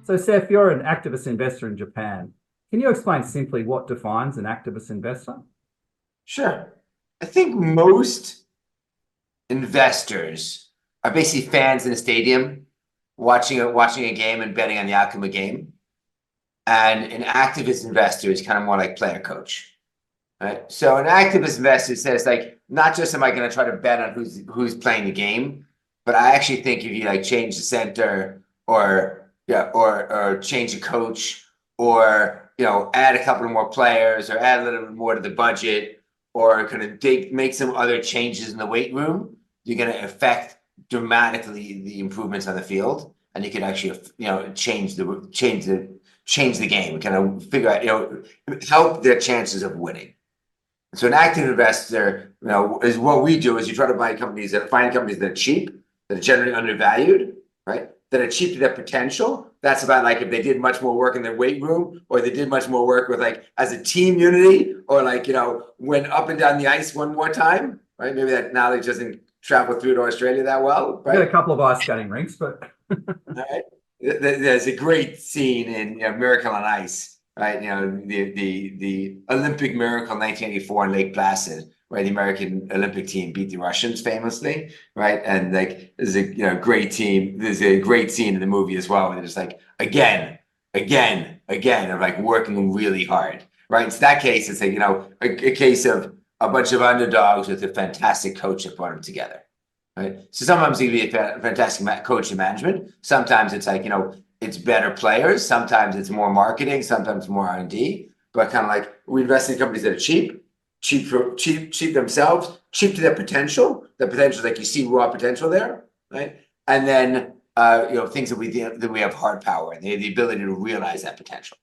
So, Seth, you're an activist investor in Japan. Can you explain simply what defines an activist investor? Sure. I think most investors are basically fans in a stadium, watching a game and betting on the outcome of a game. And an activist investor is kind of more like player coach, right? So an activist investor says, like, not just am I going to try to bet on who's playing the game, but I actually think if you like change the center or change a coach or add a couple of more players or add a little bit more to the budget or kind of make some other changes in the weight room, you're going to affect dramatically the improvements on the field, and you can actually change the game, kind of figure out help their chances of winning. So an active investor, is what we do is you try to find companies that are cheap, that are generally undervalued, right? That are cheap to their potential. That's about like if they did much more work in their weight room, or they did much more work with like as a team unity, or like went up and down the ice one more time, right? Maybe that knowledge doesn't travel through to Australia that well, right? We've got a couple of ice skating rinks, but All right. There's a great scene in Miracle on Ice, right? The Olympic miracle 1984 in Lake Placid, where the American Olympic team beat the Russians famously, right? And like there's a great team. There's a great scene in the movie as well, where they're just like again, of like working really hard, right? In that case, it's like a case of a bunch of underdogs with a fantastic coach that brought them together. Right. So sometimes you can be a fantastic coach in management. Sometimes it's like, it's better players. Sometimes it's more marketing. Sometimes more R&D. But kind of like we invest in companies that are cheap themselves, cheap to their potential. The potential is like you see raw potential there, right? And then things that we have hard power and they have the ability to realize that potential.